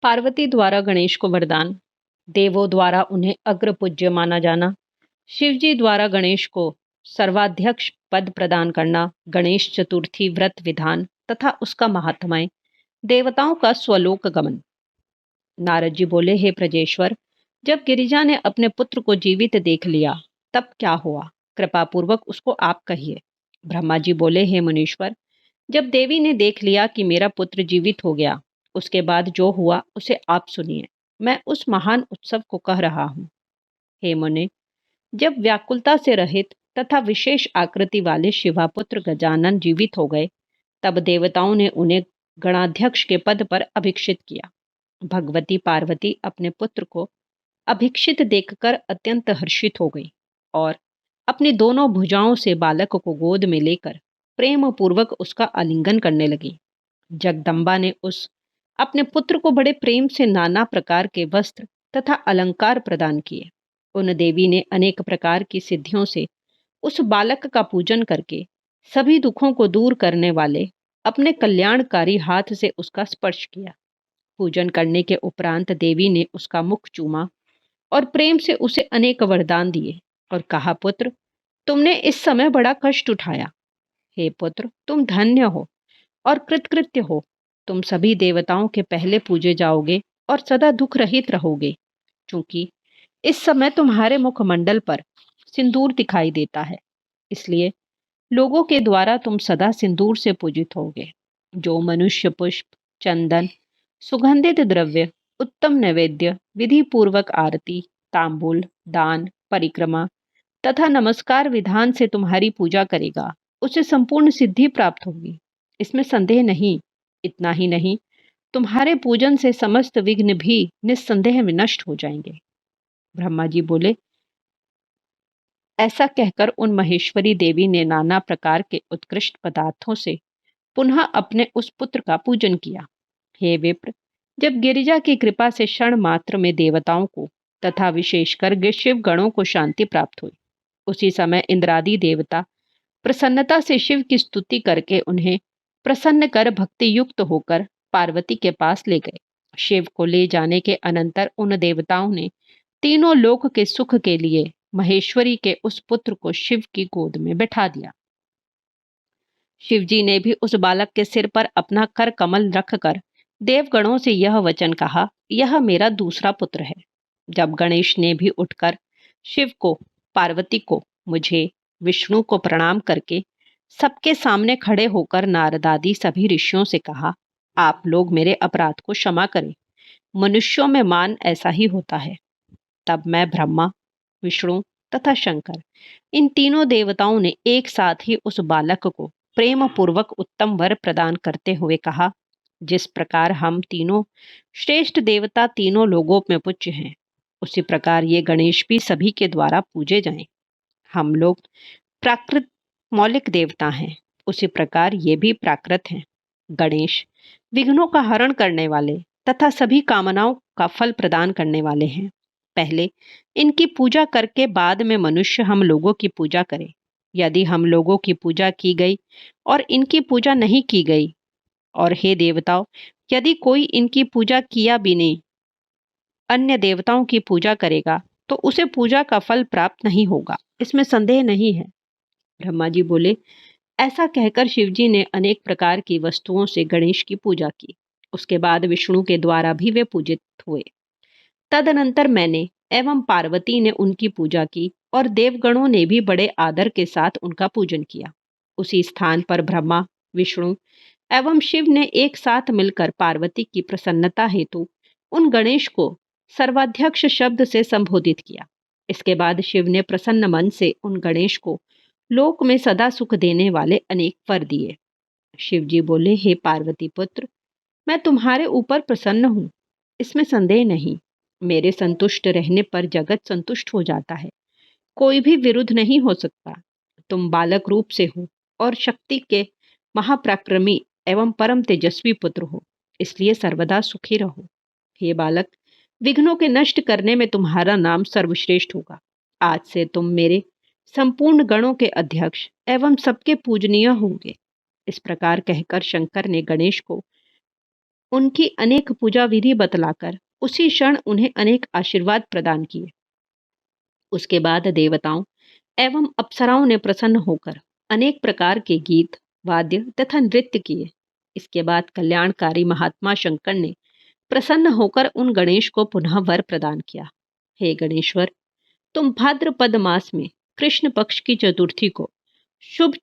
पार्वती द्वारा गणेश को वरदान। देवों द्वारा उन्हें अग्र पूज्य माना जाना। शिवजी द्वारा गणेश को सर्वाध्यक्ष पद प्रदान करना। गणेश चतुर्थी व्रत विधान तथा उसका महात्मय। देवताओं का स्वलोक गमन। नारद जी बोले, हे प्रजेश्वर, जब गिरिजा ने अपने पुत्र को जीवित देख लिया तब क्या हुआ? कृपा पूर्वक उसको आप कहिए। ब्रह्मा जी बोले, हे मुनीश्वर, जब देवी ने देख लिया कि मेरा पुत्र जीवित हो गया, उसके बाद जो हुआ उसे आप सुनिए। मैं उस महान उत्सव को कह रहा हूँ। हे मुने, जब व्याकुलता से रहित तथा विशेष आकृति वाले शिवापुत्र गजानन जीवित हो गए, तब देवताओं ने उन्हें गणाध्यक्ष के पद पर अभिषिक्त किया। भगवती पार्वती अपने पुत्र को अभिषिक्त देखकर अत्यंत हर्षित हो गई और अपनी दोनों भुजाओं से बालक को गोद में लेकर प्रेम पूर्वक उसका आलिंगन करने लगी। जगदम्बा ने उस अपने पुत्र को बड़े प्रेम से नाना प्रकार के वस्त्र तथा अलंकार प्रदान किए। उन देवी ने अनेक प्रकार की सिद्धियों से उस बालक का पूजन करके सभी दुखों को दूर करने वाले अपने कल्याणकारी हाथ से उसका स्पर्श किया। पूजन करने के उपरांत देवी ने उसका मुख चूमा और प्रेम से उसे अनेक वरदान दिए और कहा, पुत्र, तुमने इस समय बड़ा कष्ट उठाया। हे पुत्र, तुम धन्य हो और कृतकृत्य हो। तुम सभी देवताओं के पहले पूजे जाओगे और सदा दुख रहित रहोगे, क्योंकि इस समय तुम्हारे मुखमंडल पर सिंदूर दिखाई देता है। इसलिए लोगों के द्वारा तुम सदा सिंदूर से पूजित होगे। जो मनुष्य पुष्प, चंदन, सुगंधित द्रव्य, उत्तम नैवेद्य, विधि पूर्वक आरती, तांबूल, दान, परिक्रमा तथा नमस्कार विधान से तुम्हारी पूजा करेगा, उसे संपूर्ण सिद्धि प्राप्त होगी, इसमें संदेह नहीं। इतना ही नहीं, तुम्हारे पूजन से समस्त विघ्न भी निस्संदेह में नष्ट हो जाएंगे। ब्रह्मा जी बोले, ऐसा कहकर उन महेश्वरी देवी ने नाना प्रकार के उत्कृष्ट पदार्थों से पुनः अपने उस पुत्र का पूजन किया। हे विप्र, जब गिरिजा की कृपा से क्षण मात्र में देवताओं को तथा विशेषकर शिव गणों को शांति प्राप्त हुई, उसी समय इंद्रादि देवता प्रसन्नता से शिव की स्तुति करके उन्हें प्रसन्न कर भक्ति युक्त होकर पार्वती के पास ले गए। शिव को ले जाने के अनंतर उन देवताओं ने तीनों लोक के सुख के लिए महेश्वरी के उस पुत्र को शिव की गोद में बैठा दिया। शिवजी ने भी उस बालक के सिर पर अपना कर कमल रखकर देवगणों से यह वचन कहा, यह मेरा दूसरा पुत्र है। जब गणेश ने भी उठकर शिव को, पार्वती को, मुझे, विष्णु को प्रणाम करके सबके सामने खड़े होकर नारदादि सभी ऋषियों से कहा, आप लोग मेरे अपराध को क्षमा करें। मनुष्यों में मान ऐसा ही होता है। तब मैं ब्रह्मा, विष्णु तथा शंकर, इन तीनों देवताओं ने एक साथ ही उस बालक को प्रेम पूर्वक उत्तम वर प्रदान करते हुए कहा, जिस प्रकार हम तीनों श्रेष्ठ देवता तीनों लोगों में पूज्य हैं, उसी प्रकार ये गणेश भी सभी के द्वारा पूजे जाएं। हम लोग प्राकृत मौलिक देवता हैं, उसी प्रकार ये भी प्राकृत हैं। गणेश विघ्नों का हरण करने वाले तथा सभी कामनाओं का फल प्रदान करने वाले हैं। पहले इनकी पूजा करके बाद में मनुष्य हम लोगों की पूजा करें। यदि हम लोगों की पूजा की गई और इनकी पूजा नहीं की गई, और हे देवताओं, यदि कोई इनकी पूजा किया भी नहीं अन्य देवताओं की पूजा करेगा, तो उसे पूजा का फल प्राप्त नहीं होगा, इसमें संदेह नहीं है। ब्रह्मा जी बोले, ऐसा कहकर शिवजी ने अनेक प्रकार की वस्तुओं से गणेश की पूजा की। उसके बाद विष्णु के द्वारा भी वे पूजित हुए। तदनंतर मैंने एवं पार्वती ने उनकी पूजा की और देवगणों ने भी बड़े आदर के साथ उनका पूजन किया। उसी स्थान पर ब्रह्मा, विष्णु एवं शिव ने एक साथ मिलकर पार्वती की प्रसन्नता हेतु उन गणेश को सर्वाध्यक्ष शब्द से संबोधित किया। इसके बाद शिव ने प्रसन्न मन से उन गणेश को लोक में सदा सुख देने वाले अनेक वर दिए। शिव जी बोले, हे पार्वती पुत्र, मैं तुम्हारे ऊपर प्रसन्न हूँ, इसमें संदेह नहीं। मेरे संतुष्ट रहने पर जगत संतुष्ट हो जाता है, कोई भी विरुद्ध नहीं हो सकता। तुम बालक रूप से हो और शक्ति के महापराक्रमी एवं परम तेजस्वी पुत्र हो, इसलिए सर्वदा सुखी रहो। हे बालक, विघ्नों के नष्ट करने में तुम्हारा नाम सर्वश्रेष्ठ होगा। आज से तुम मेरे संपूर्ण गणों के अध्यक्ष एवं सबके पूजनीय होंगे। इस प्रकार कहकर शंकर ने गणेश को उनकी अनेक पूजा विधि बतलाकर उसी क्षण उन्हें अनेक आशीर्वाद प्रदान किए। उसके बाद देवताओं एवं अप्सराओं ने प्रसन्न होकर अनेक प्रकार के गीत, वाद्य तथा नृत्य किए। इसके बाद कल्याणकारी महात्मा शंकर ने प्रसन्न होकर उन गणेश को पुनः वर प्रदान किया। हे गणेश्वर, तुम भाद्रपद मास में कृष्ण पक्ष की चतुर्थी को शुभ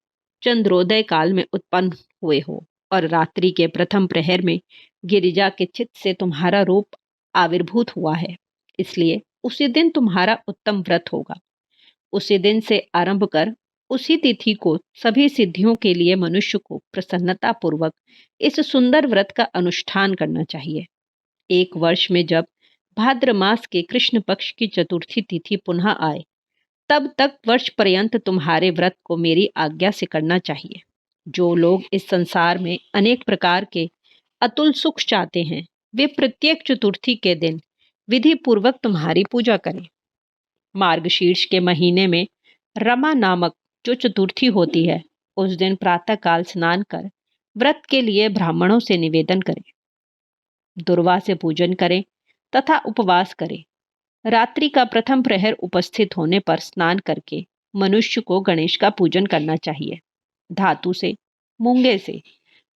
चंद्रोदय काल में उत्पन्न हुए हो और रात्रि के प्रथम प्रहर में गिरिजा के चित्त से तुम्हारा रूप आविर्भूत हुआ है। इसलिए उसी दिन तुम्हारा उत्तम व्रत होगा। उसी दिन से आरंभ कर उसी तिथि को सभी सिद्धियों के लिए मनुष्य को प्रसन्नता पूर्वक इस सुंदर व्रत का अनुष्ठान करना चाहिए। एक वर्ष में जब भाद्र मास के कृष्ण पक्ष की चतुर्थी तिथि पुनः आए, तब तक वर्ष पर्यंत तुम्हारे व्रत को मेरी आज्ञा से करना चाहिए। जो लोग इस संसार में अनेक प्रकार के अतुल सुख चाहते हैं, वे प्रत्येक चतुर्थी के दिन विधि पूर्वक तुम्हारी पूजा करें। मार्गशीर्ष के महीने में रमा नामक जो चतुर्थी होती है, उस दिन प्रातःकाल स्नान कर व्रत के लिए ब्राह्मणों से निवेदन करें, दुर्वा से पूजन करें तथा उपवास करें। रात्रि का प्रथम प्रहर उपस्थित होने पर स्नान करके मनुष्य को गणेश का पूजन करना चाहिए। धातु से, मूंगे से,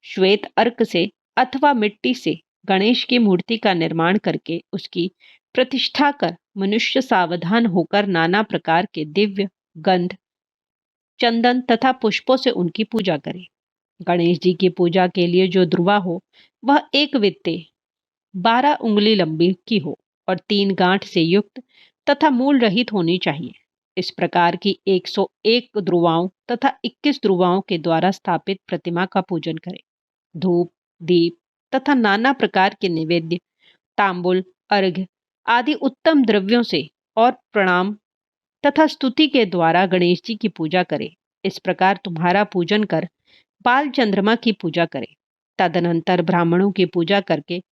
श्वेत अर्क से अथवा मिट्टी से गणेश की मूर्ति का निर्माण करके उसकी प्रतिष्ठा कर मनुष्य सावधान होकर नाना प्रकार के दिव्य गंध, चंदन तथा पुष्पों से उनकी पूजा करे। गणेश जी की पूजा के लिए जो दुर्वा हो वह एक वित्ते 12 उंगली लंबी की हो और 3 गांठ से युक्त तथा मूल रहित होनी चाहिए। इस प्रकार की 101 ध्रुवाओं तथा 21 ध्रुवाओं के द्वारा स्थापित प्रतिमा का पूजन करें। धूप, दीप तथा नाना प्रकार के निवेद्य, तांबुल, अर्घ्य आदि उत्तम द्रव्यों से और प्रणाम तथा स्तुति के द्वारा गणेश जी की पूजा करें। इस प्रकार तुम्हारा पूजन कर बाल चंद्रमा की पूजा करें। तदनंतर ब्राह्मणों की पूजा करके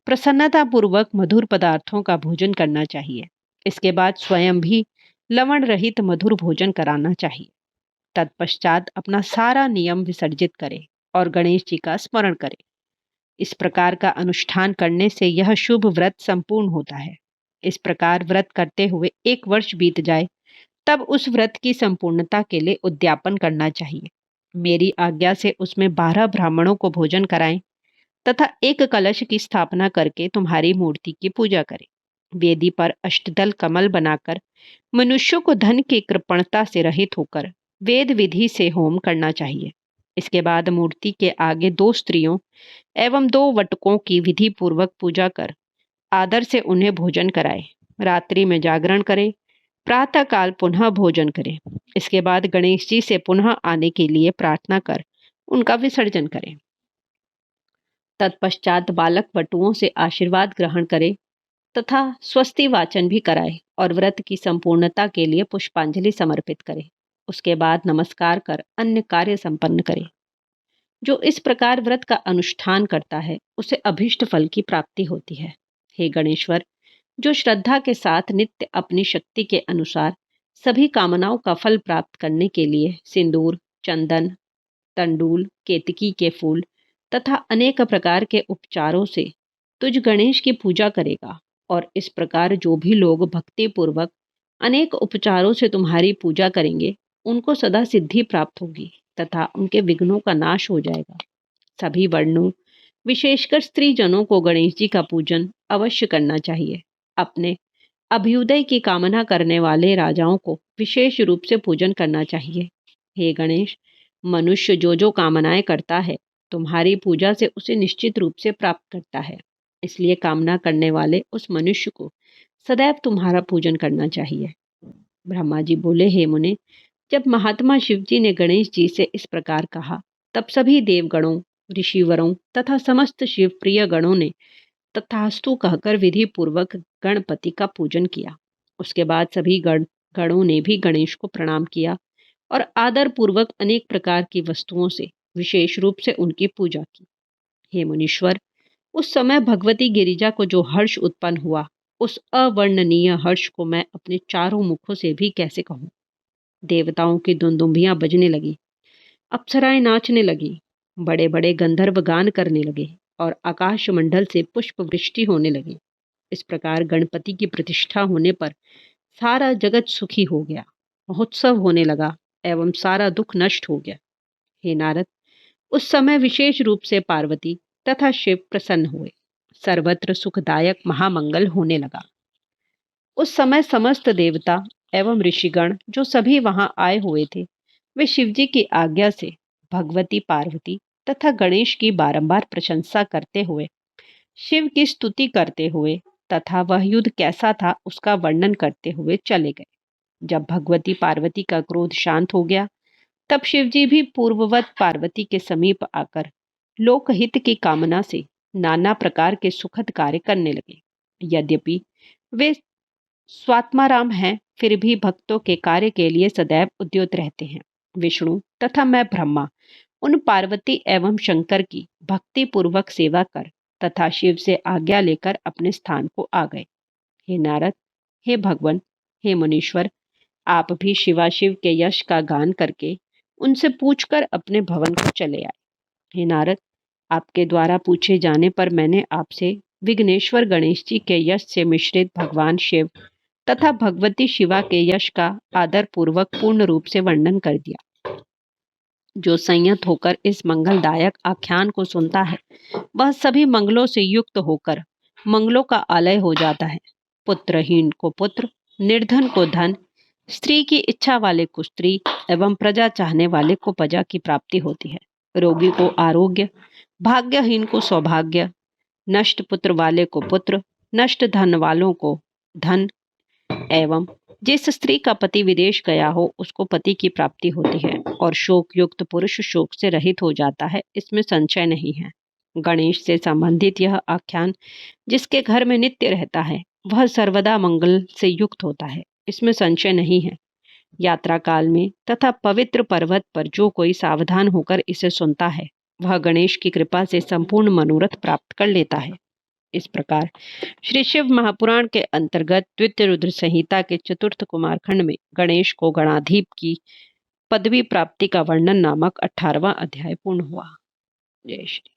प्रसन्नता पूर्वक मधुर पदार्थों का भोजन करना चाहिए। इसके बाद स्वयं भी लवण रहित मधुर भोजन कराना चाहिए। तत्पश्चात अपना सारा नियम विसर्जित करें और गणेश जी का स्मरण करें। इस प्रकार का अनुष्ठान करने से यह शुभ व्रत संपूर्ण होता है। इस प्रकार व्रत करते हुए 1 वर्ष बीत जाए, तब उस व्रत की संपूर्णता के लिए उद्यापन करना चाहिए। मेरी आज्ञा से उसमें 12 ब्राह्मणों को भोजन कराएं तथा एक कलश की स्थापना करके तुम्हारी मूर्ति की पूजा करें। वेदी पर अष्टदल कमल बनाकर मनुष्यों को धन की कृपणता से रहित होकर वेद विधि से होम करना चाहिए। इसके बाद मूर्ति के आगे 2 स्त्रियों एवं 2 वटकों की विधि पूर्वक पूजा कर आदर से उन्हें भोजन कराएं। रात्रि में जागरण करें, प्रातःकाल पुनः भोजन करें। इसके बाद गणेश जी से पुनः आने के लिए प्रार्थना कर उनका विसर्जन करें। तत्पश्चात बालक वटुओं से आशीर्वाद ग्रहण करें तथा स्वस्ति वाचन भी कराए और व्रत की संपूर्णता के लिए पुष्पांजलि समर्पित करें। उसके बाद नमस्कार कर अन्य कार्य संपन्न करें। जो इस प्रकार व्रत का अनुष्ठान करता है, उसे अभीष्ट फल की प्राप्ति होती है। हे गणेश्वर, जो श्रद्धा के साथ नित्य अपनी शक्ति के अनुसार सभी कामनाओं का फल प्राप्त करने के लिए सिंदूर, चंदन, तंडूल, केतकी के फूल तथा अनेक प्रकार के उपचारों से तुझ गणेश की पूजा करेगा, और इस प्रकार जो भी लोग भक्ति पूर्वक अनेक उपचारों से तुम्हारी पूजा करेंगे, उनको सदा सिद्धि प्राप्त होगी तथा उनके विघ्नों का नाश हो जाएगा। सभी वर्णों, विशेषकर स्त्री जनों को गणेश जी का पूजन अवश्य करना चाहिए। अपने अभ्युदय की कामना करने वाले राजाओं को विशेष रूप से पूजन करना चाहिए। हे गणेश, मनुष्य जो जो कामनाएं करता है, तुम्हारी पूजा से उसे निश्चित रूप से प्राप्त करता है। इसलिए कामना करने वाले उस मनुष्य को सदैव तुम्हारा पूजन करना चाहिए। ब्रह्मा जी बोले, हे मुने, जब महात्मा शिव जी ने गणेश जी से इस प्रकार कहा, तब सभी देवगणों, ऋषिवरों तथा समस्त शिव प्रिय गणों ने तथास्तु कहकर विधि पूर्वक गणपति का पूजन किया। उसके बाद सभी गणों ने भी गणेश को प्रणाम किया और आदर पूर्वक अनेक प्रकार की वस्तुओं से विशेष रूप से उनकी पूजा की। हे मुनीश्वर, उस समय भगवती गिरिजा को जो हर्ष उत्पन्न हुआ, उस अवर्णनीय हर्ष को मैं अपने चारों मुखों से भी कैसे कहूँ। देवताओं की दुंदुभियां बजने लगी, अप्सराएं नाचने लगी, बड़े बड़े गंधर्व गान करने लगे और आकाश मंडल से पुष्प वृष्टि होने लगी। इस प्रकार गणपति की प्रतिष्ठा होने पर सारा जगत सुखी हो गया, महोत्सव होने लगा एवं सारा दुख नष्ट हो गया। हे नारद, उस समय विशेष रूप से पार्वती तथा शिव प्रसन्न हुए। सर्वत्र सुखदायक महामंगल होने लगा। उस समय समस्त देवता एवं ऋषिगण जो सभी वहां आए हुए थे, वे शिवजी की आज्ञा से भगवती पार्वती तथा गणेश की बारंबार प्रशंसा करते हुए, शिव की स्तुति करते हुए तथा वह युद्ध कैसा था उसका वर्णन करते हुए चले गए। जब भगवती पार्वती का क्रोध शांत हो गया, तब शिवजी भी पूर्ववत पार्वती के समीप आकर लोकहित की कामना से नाना प्रकार के सुखद कार्य करने लगे। यद्यपि वे स्वात्माराम हैं, फिर भी भक्तों के कार्य के लिए सदैव उद्युत रहते हैं। विष्णु तथा मैं ब्रह्मा उन पार्वती एवं शंकर की भक्ति पूर्वक सेवा कर तथा शिव से आज्ञा लेकर अपने स्थान को आ गए। हे नारद, हे भगवान, हे मुनीश्वर, आप भी शिवाशिव के यश का गान करके उनसे पूछकर अपने भवन को चले आए। हे नारद, आपके द्वारा पूछे जाने पर मैंने आपसे विघ्नेश्वर गणेश जी के यश से मिश्रित भगवान शिव तथा भगवती शिवा के यश का आदर पूर्वक पूर्ण रूप से वर्णन कर दिया। जो संयत होकर इस मंगलदायक आख्यान को सुनता है, वह सभी मंगलों से युक्त होकर मंगलों का आलय हो जाता है। पुत्रहीन को पुत्र, निर्धन को धन, स्त्री की इच्छा वाले को स्त्री एवं प्रजा चाहने वाले को प्रजा की प्राप्ति होती है। रोगी को आरोग्य, भाग्यहीन को सौभाग्य, नष्ट पुत्र वाले को पुत्र, नष्ट धन वालों को धन एवं जिस स्त्री का पति विदेश गया हो उसको पति की प्राप्ति होती है और शोक युक्त पुरुष शोक से रहित हो जाता है, इसमें संशय नहीं है। गणेश से संबंधित यह आख्यान जिसके घर में नित्य रहता है, वह सर्वदा मंगल से युक्त होता है, इसमें संशय नहीं है। यात्रा काल में तथा पवित्र पर्वत पर जो कोई सावधान होकर इसे सुनता है, वह गणेश की कृपा से संपूर्ण मनोरथ प्राप्त कर लेता है। इस प्रकार श्री शिव महापुराण के अंतर्गत द्वितीय रुद्र संहिता के चतुर्थ कुमारखंड में गणेश को गणाधीप की पदवी प्राप्ति का वर्णन नामक 18वां अध्याय पूर्ण हुआ। जय श्री